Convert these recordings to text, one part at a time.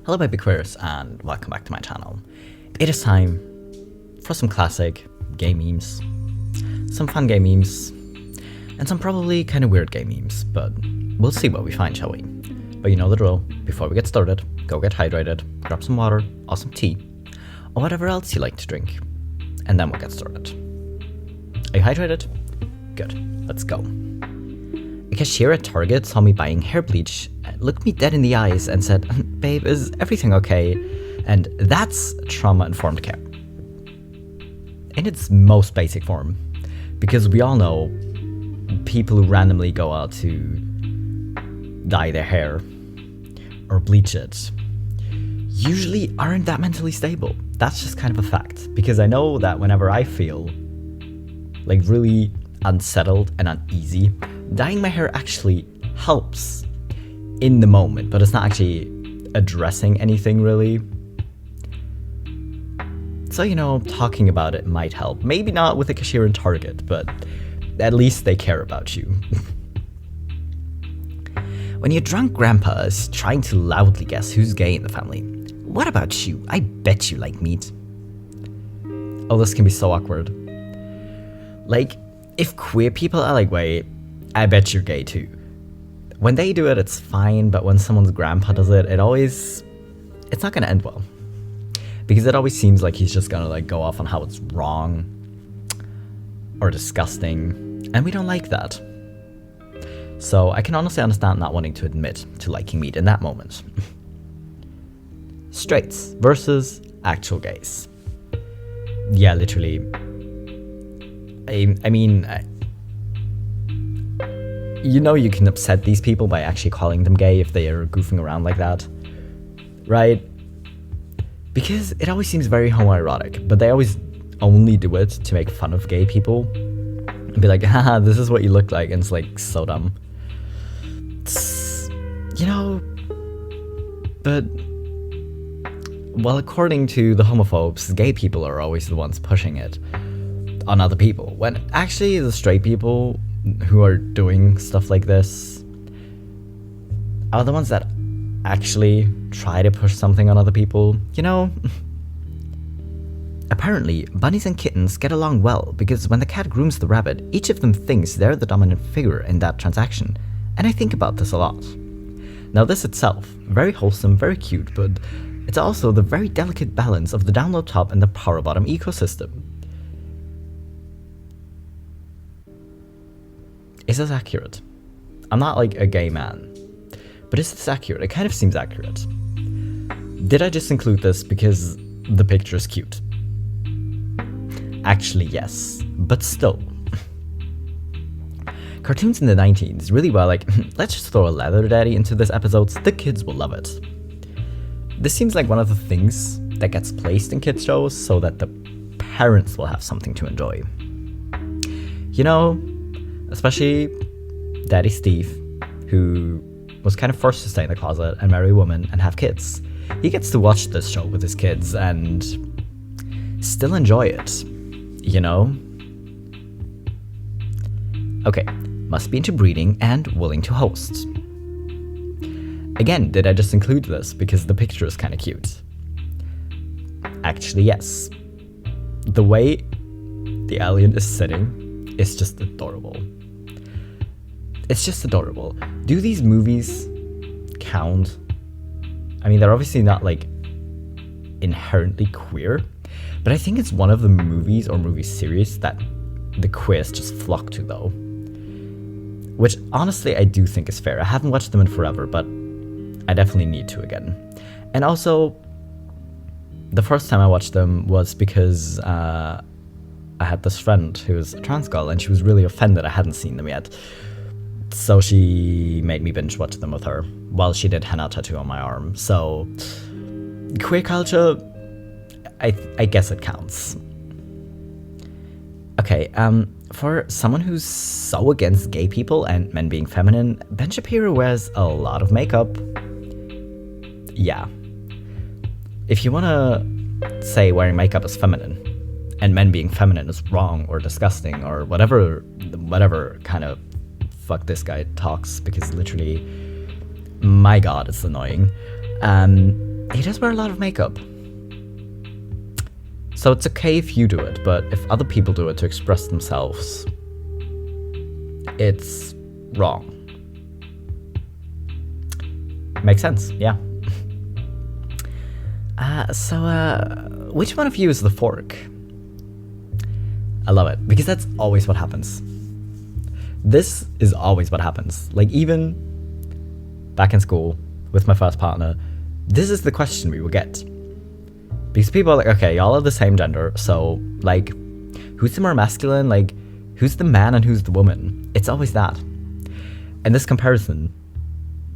Hello BabyQueers and welcome back to my channel. It is time for some classic gay memes, some fun gay memes, and some probably kind of weird gay memes, but we'll see what we find, shall we? But you know the drill. Before we get started, go get hydrated, grab some water or some tea, or whatever else you like to drink, and then we'll get started. Are you hydrated? Good, let's go. A cashier at Target saw me buying hair bleach, looked me dead in the eyes and said, "Babe, is everything okay?" And that's trauma-informed care. In its most basic form. Because we all know people who randomly go out to dye their hair or bleach it usually aren't that mentally stable. That's just kind of a fact. Because I know that whenever I feel like really unsettled and uneasy, dyeing my hair actually helps in the moment, but it's not actually addressing anything really. So, you know, talking about it might help. Maybe not with a cashier in Target, but at least they care about you. When your drunk grandpa is trying to loudly guess who's gay in the family, "What about you? I bet you like meat." Oh, this can be so awkward. Like, if queer people are like, "Wait, I bet you're gay too." When they do it, it's fine, but when someone's grandpa does it, it's not gonna end well. Because it always seems like he's just gonna like go off on how it's wrong or disgusting, and we don't like that. So I can honestly understand not wanting to admit to liking meat in that moment. Straights versus actual gays. Yeah, literally. I mean, you know you can upset these people by actually calling them gay if they are goofing around like that, right? Because it always seems very homoerotic, but they always only do it to make fun of gay people and be like, "Haha, this is what you look like," and it's like so dumb. You know, but well, according to the homophobes, gay people are always the ones pushing it on other people, when actually the straight people who are doing stuff like this are the ones that actually try to push something on other people, you know? Apparently, bunnies and kittens get along well because when the cat grooms the rabbit, each of them thinks they're the dominant figure in that transaction, and I think about this a lot. Now this itself, very wholesome, very cute, but it's also the very delicate balance of the down low top and the power bottom ecosystem. Is this accurate? I'm not like a gay man, but is this accurate? It kind of seems accurate. Did I just include this because the picture is cute? Actually, yes, but still. Cartoons in the 90s really were like, let's just throw a leather daddy into this episode, the kids will love it. This seems like one of the things that gets placed in kids shows so that the parents will have something to enjoy. You know, especially Daddy Steve, who was kind of forced to stay in the closet and marry a woman and have kids. He gets to watch this show with his kids and still enjoy it, you know? Okay, must be into breeding and willing to host. Again, did I just include this because the picture is kind of cute? Actually, yes. The way the alien is sitting is just adorable. It's just adorable. Do these movies count? I mean, they're obviously not like inherently queer, but I think it's one of the movies or movie series that the queers just flock to though. Which honestly I do think is fair. I haven't watched them in forever, but I definitely need to again. And also, the first time I watched them was because I had this friend who was a trans girl and she was really offended I hadn't seen them yet. So she made me binge watch them with her while she did henna tattoo on my arm. So queer culture, I guess it counts. Okay, for someone who's so against gay people and men being feminine, Ben Shapiro wears a lot of makeup. Yeah. If you wanna say wearing makeup is feminine and men being feminine is wrong or disgusting or whatever kind of fuck this guy talks, because literally, my god, it's annoying. he does wear a lot of makeup. So it's okay if you do it, but if other people do it to express themselves, it's wrong. Makes sense, yeah. Which one of you is the fork? I love it, because that's always what happens. This is always what happens. Like, even back in school with my first partner, this is the question we would get. Because people are like, okay, y'all are the same gender, so, like, who's the more masculine? Like, who's the man and who's the woman? It's always that. And this comparison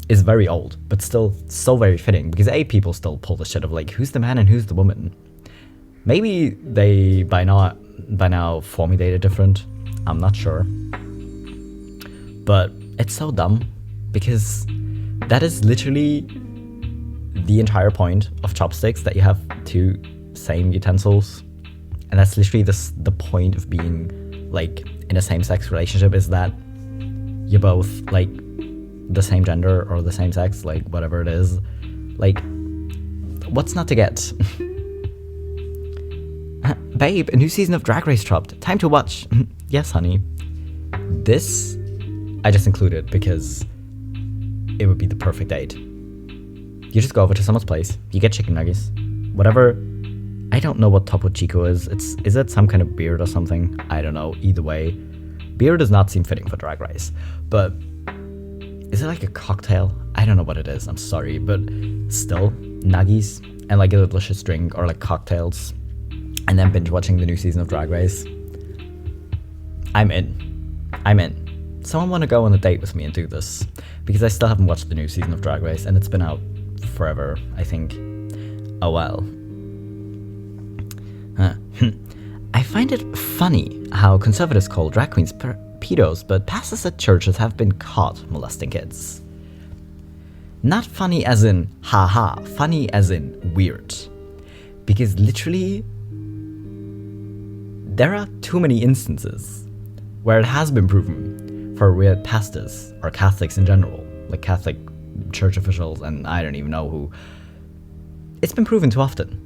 is very old, but still so very fitting, because people still pull the shit of, like, who's the man and who's the woman? Maybe they, by now formulated different. I'm not sure. But it's so dumb, because that is literally the entire point of chopsticks, that you have two same utensils. And that's literally the point of being, like, in a same-sex relationship, is that you're both, like, the same gender or the same sex, like, whatever it is. Like, what's not to get? Babe, a new season of Drag Race dropped. Time to watch. Yes, honey. This, I just included because it would be the perfect date. You just go over to someone's place, you get chicken nuggets, whatever. I don't know what Topo Chico is. Is it some kind of beard or something? I don't know. Either way, beer does not seem fitting for Drag Race. But is it like a cocktail? I don't know what it is. I'm sorry, but still, nuggies and like a delicious drink, or like cocktails, and then binge watching the new season of Drag Race. I'm in. Someone want to go on a date with me and do this, because I still haven't watched the new season of Drag Race, and it's been out forever, I think. Oh well. I find it funny how conservatives call drag queens pedos, but pastors at churches have been caught molesting kids. Not funny as in haha, funny as in weird. Because literally, there are too many instances where it has been proven for weird pastors, or Catholics in general, like Catholic church officials, and I don't even know who. It's been proven too often.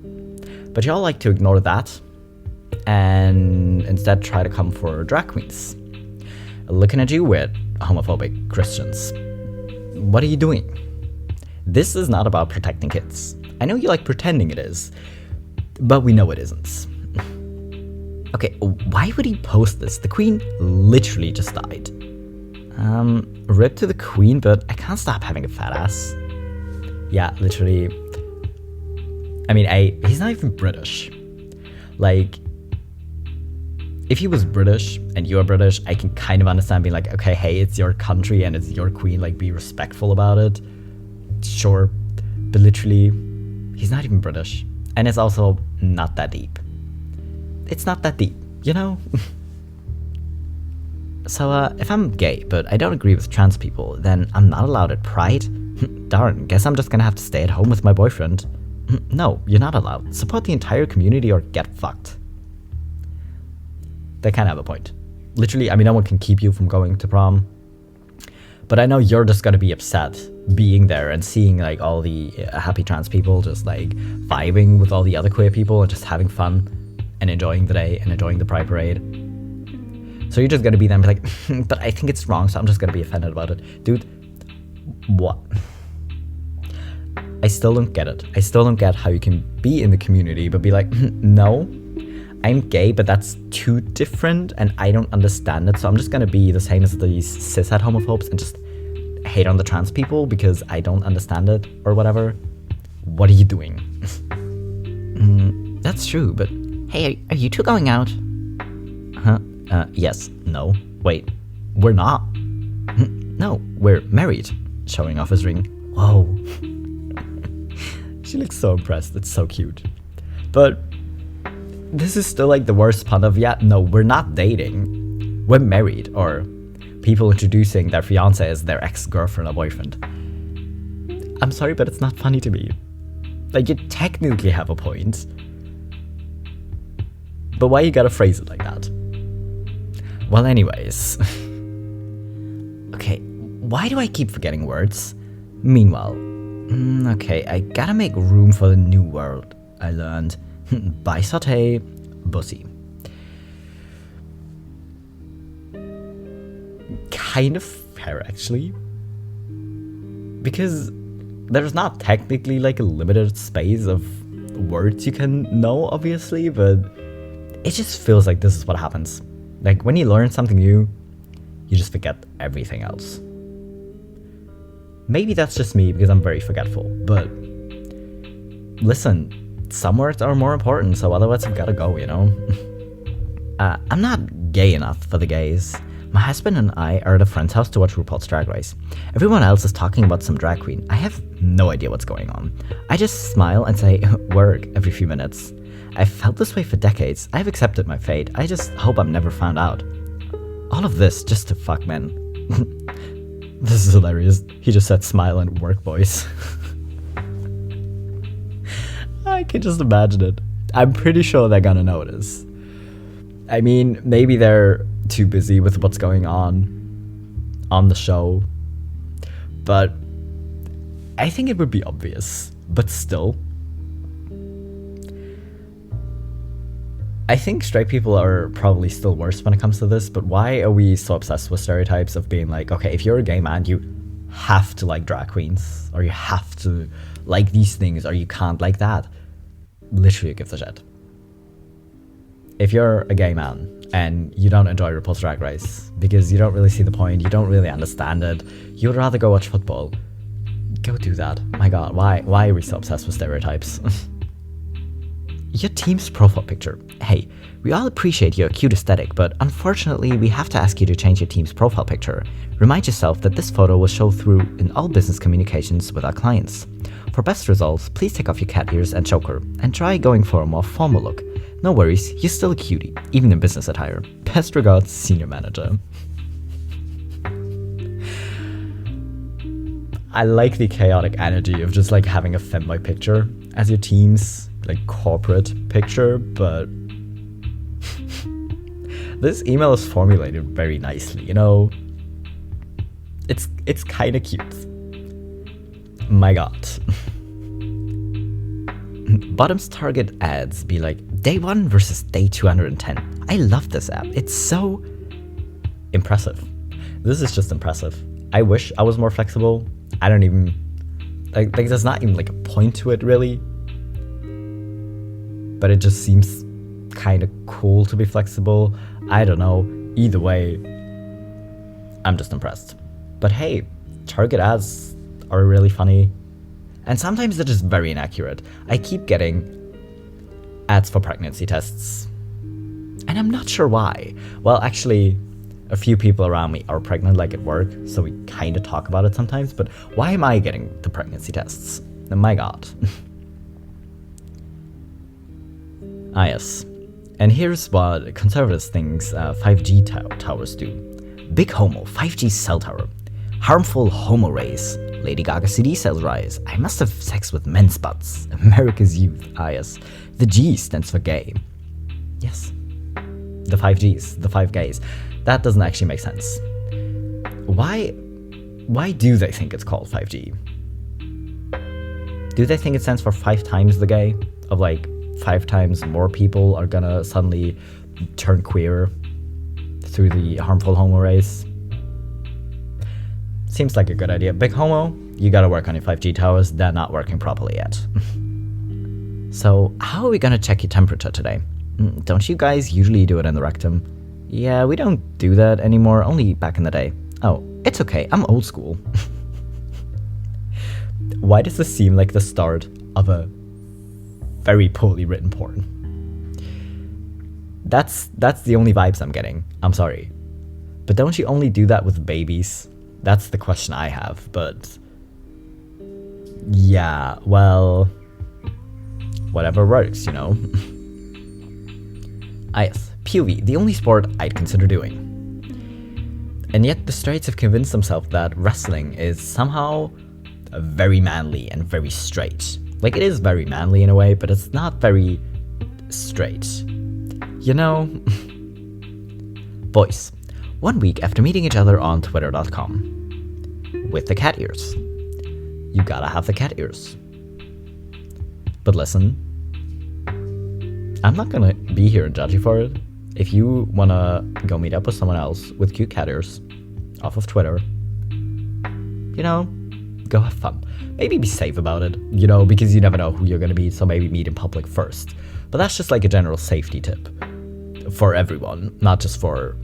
But y'all like to ignore that, and instead try to come for drag queens. Looking at you weird, homophobic Christians. What are you doing? This is not about protecting kids. I know you like pretending it is, but we know it isn't. Okay, why would he post this? The queen literally just died. Rip to the queen, but I can't stop having a fat ass. Yeah, literally. I mean, he's not even British. Like, if he was British and you're British, I can kind of understand being like, okay, hey, it's your country and it's your queen, like, be respectful about it. Sure. But literally, he's not even British. And it's also not that deep. It's not that deep, you know? So, if I'm gay, but I don't agree with trans people, then I'm not allowed at Pride? Darn, guess I'm just gonna have to stay at home with my boyfriend. No, you're not allowed. Support the entire community or get fucked. They kind of have a point. Literally, I mean, no one can keep you from going to prom. But I know you're just gonna be upset being there and seeing, like, all the happy trans people just, like, vibing with all the other queer people and just having fun and enjoying the day and enjoying the Pride Parade. So you're just gonna be there and be like, but I think it's wrong, so I'm just gonna be offended about it. Dude, what? I still don't get it. I still don't get how you can be in the community but be like, no, I'm gay, but that's too different and I don't understand it, so I'm just gonna be the same as these cishet homophobes and just hate on the trans people because I don't understand it or whatever. What are you doing? That's true, but hey, are you two going out? Huh? Yes. No. Wait. We're not. No, we're married. Showing off his ring. Whoa. She looks so impressed. It's so cute. But this is still like the worst part of, yeah, no, we're not dating. We're married. Or people introducing their fiance as their ex-girlfriend or boyfriend. I'm sorry, but it's not funny to me. Like, you technically have a point. But why you gotta phrase it like that? Well, anyways. Okay, why do I keep forgetting words? Meanwhile, Okay, I gotta make room for the new world, I learned. Bye saute, bussy. Kind of fair, actually. Because there's not technically like a limited space of words you can know, obviously, but it just feels like this is what happens. Like, when you learn something new, you just forget everything else. Maybe that's just me because I'm very forgetful, but listen, some words are more important, so other words have gotta go, you know? I'm not gay enough for the gays. My husband and I are at a friend's house to watch RuPaul's Drag Race. Everyone else is talking about some drag queen. I have no idea what's going on. I just smile and say, work, every few minutes. I've felt this way for decades. I've accepted my fate. I just hope I'm never found out. All of this just to fuck men. This is hilarious. He just said smile and work voice. I can just imagine it. I'm pretty sure they're gonna notice. I mean, maybe they're too busy with what's going on the show, but I think it would be obvious. But still, I think straight people are probably still worse when it comes to this, but why are we so obsessed with stereotypes of being like, okay, if you're a gay man, you have to like drag queens, or you have to like these things, or you can't like that? Literally, it gives a shit. If you're a gay man and you don't enjoy RuPaul's Drag Race because you don't really see the point, you don't really understand it, you'd rather go watch football, go do that. My god, why are we so obsessed with stereotypes? Your team's profile picture. Hey, we all appreciate your cute aesthetic, but unfortunately we have to ask you to change your team's profile picture. Remind yourself that this photo will show through in all business communications with our clients. For best results, please take off your cat ears and choker, and try going for a more formal look. No worries, you're still a cutie, even in business attire. Best regards, Senior Manager. I like the chaotic energy of just like having a femboy picture as your team's like corporate picture, but this email is formulated very nicely, you know? It's kind of cute. My god. Bottom's target ads be like, day 1 versus day 210. I love this app. It's so impressive. This is just impressive. I wish I was more flexible. I don't even, like there's not even like a point to it really. But it just seems kind of cool to be flexible. I don't know. Either way, I'm just impressed. But hey, target ads are really funny. And sometimes they're just very inaccurate. I keep getting ads for pregnancy tests. And I'm not sure why. Well, actually, a few people around me are pregnant, like at work, so we kind of talk about it sometimes. But why am I getting the pregnancy tests? Oh my god. Ah yes. And here's what conservatives thinks 5G towers do. Big homo, 5G cell tower. Harmful homo rays. Lady Gaga CD sales rise. I must have sex with men's butts. America's youth. Ah yes. The G stands for gay. Yes. The 5Gs. The 5 gays. That doesn't actually make sense. Why do they think it's called 5G? Do they think it stands for 5 times the gay? Of like 5 times more people are gonna suddenly turn queer through the harmful homo rays? Seems like a good idea. Big homo, you gotta work on your 5G towers. They're not working properly yet. So, how are we gonna check your temperature today? Don't you guys usually do it in the rectum? Yeah, we don't do that anymore, only back in the day. Oh, it's okay, I'm old school. Why does this seem like the start of a very poorly written porn? That's the only vibes I'm getting. I'm sorry. But don't you only do that with babies? That's the question I have, but yeah, well, whatever works, you know? Ah yes, POV, the only sport I'd consider doing. And yet the straights have convinced themselves that wrestling is somehow very manly and very straight. Like, it is very manly in a way, but it's not very straight. You know? Boys, 1 week after meeting each other on twitter.com. With the cat ears. you gotta have the cat ears. But listen, I'm not gonna be here and judge you for it. If you wanna go meet up with someone else with cute cat ears off of Twitter, go have fun. Maybe be safe about it, because you never know who you're gonna meet, so maybe meet in public first. But that's just like a general safety tip for everyone, not just for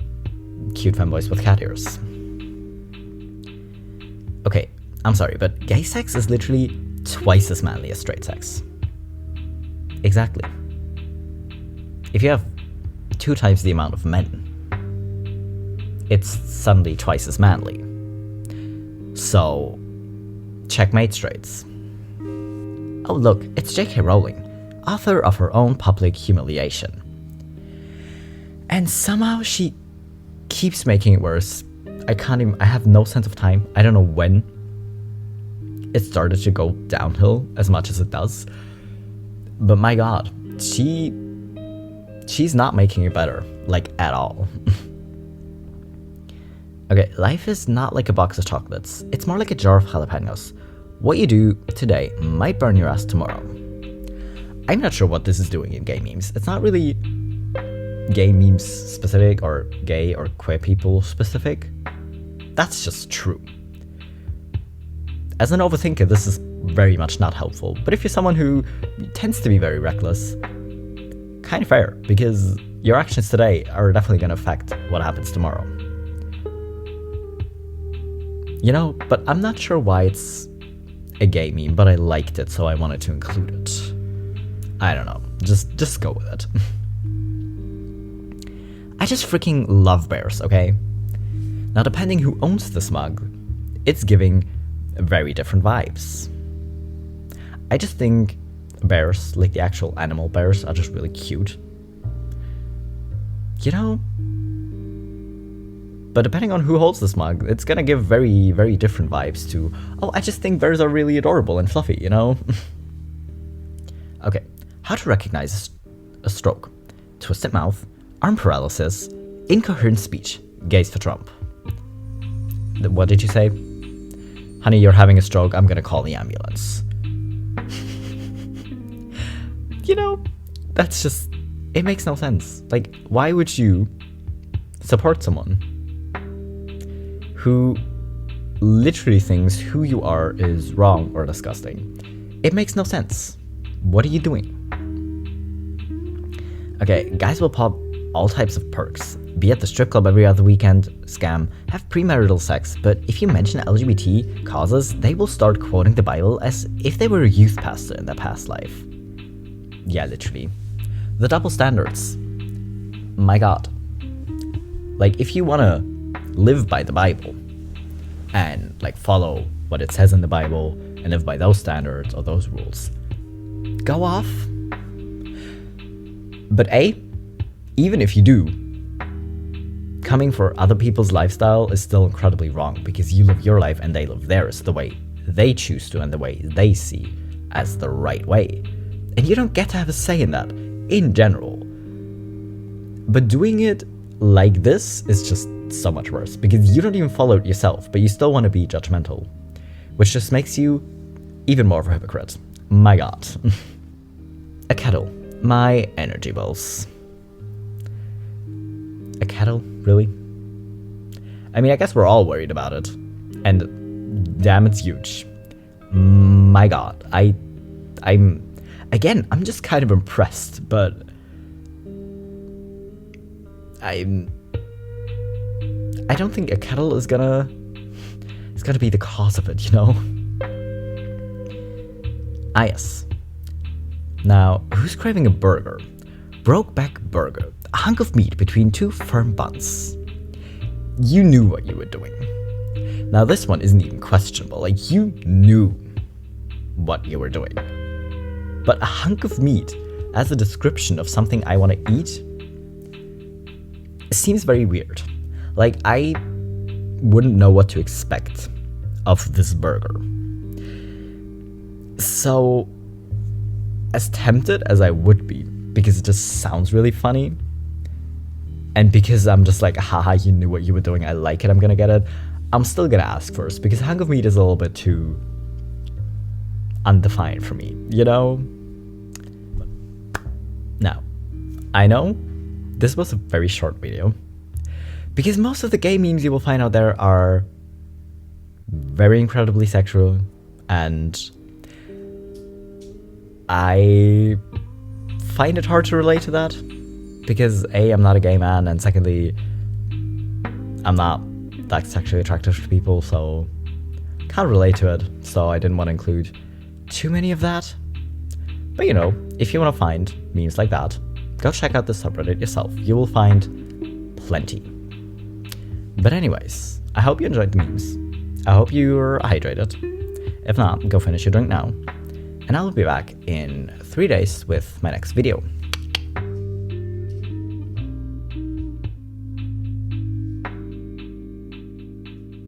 cute femboys with cat ears. Okay, I'm sorry, but gay sex is literally twice as manly as straight sex. Exactly. If you have 2 times the amount of men, it's suddenly twice as manly. So, checkmate straights. Oh look, it's J.K. Rowling, author of her own public humiliation. And somehow she keeps making it worse. I have no sense of time. I don't know when it started to go downhill as much as it does. But my god, she's not making it better, like at all. Okay, life is not like a box of chocolates. It's more like a jar of jalapenos. What you do today might burn your ass tomorrow. I'm not sure what this is doing in gay memes. It's not really gay memes specific or gay or queer people specific. That's just true. As an overthinker, this is very much not helpful, but if you're someone who tends to be very reckless, kind of fair, because your actions today are definitely going to affect what happens tomorrow. But I'm not sure why it's a gay meme, but I liked it, so I wanted to include it. I don't know, just go with it. I just freaking love bears, okay? Now, depending who owns this mug, it's giving very different vibes. I just think bears, like the actual animal bears, are just really cute. But depending on who holds this mug, it's gonna give very, very different vibes to, oh, I just think bears are really adorable and fluffy, Okay, how to recognize a stroke. Twisted mouth, arm paralysis, incoherent speech, gaze for Trump. What did you say? Honey, you're having a stroke, I'm gonna call the ambulance. That's just, it makes no sense. Like, why would you support someone who literally thinks who you are is wrong or disgusting? It makes no sense. What are you doing? Okay, guys will pop all types of perks. Be at the strip club every other weekend, scam, have premarital sex, but if you mention LGBT causes, they will start quoting the Bible as if they were a youth pastor in their past life. Yeah, literally. The double standards. My god. Like, if you wanna live by the Bible and, follow what it says in the Bible and live by those standards or those rules, go off. But even if you do, coming for other people's lifestyle is still incredibly wrong, because you live your life and they live theirs the way they choose to and the way they see as the right way. And you don't get to have a say in that, in general. But doing it like this is just so much worse, because you don't even follow it yourself, but you still want to be judgmental, which just makes you even more of a hypocrite. My god. A kettle. My energy bills. A kettle? Really? I mean, I guess we're all worried about it. And damn, it's huge. My god. I'm just kind of impressed, but I don't think a kettle is gonna be the cause of it, Ah, yes. Now, who's craving a burger? Brokeback burger. A hunk of meat between 2 firm buns. You knew what you were doing. Now, this one isn't even questionable. Like, you knew what you were doing. But a hunk of meat as a description of something I want to eat seems very weird. Like, I wouldn't know what to expect of this burger. So, as tempted as I would be, because it just sounds really funny, and because I'm just like, haha, you knew what you were doing, I like it, I'm gonna get it, I'm still gonna ask first, because a hunk of meat is a little bit too undefined for me, you know? Now, I know this was a very short video, because most of the gay memes you will find out there are very incredibly sexual, and I find it hard to relate to that, because A, I'm not a gay man, and secondly, I'm not that sexually attractive to people, so can't relate to it, so I didn't want to include too many of that. But you know, if you want to find memes like that, go check out the subreddit yourself. You will find plenty. But anyways, I hope you enjoyed the memes. I hope you're hydrated. If not, go finish your drink now. And I'll be back in 3 days with my next video.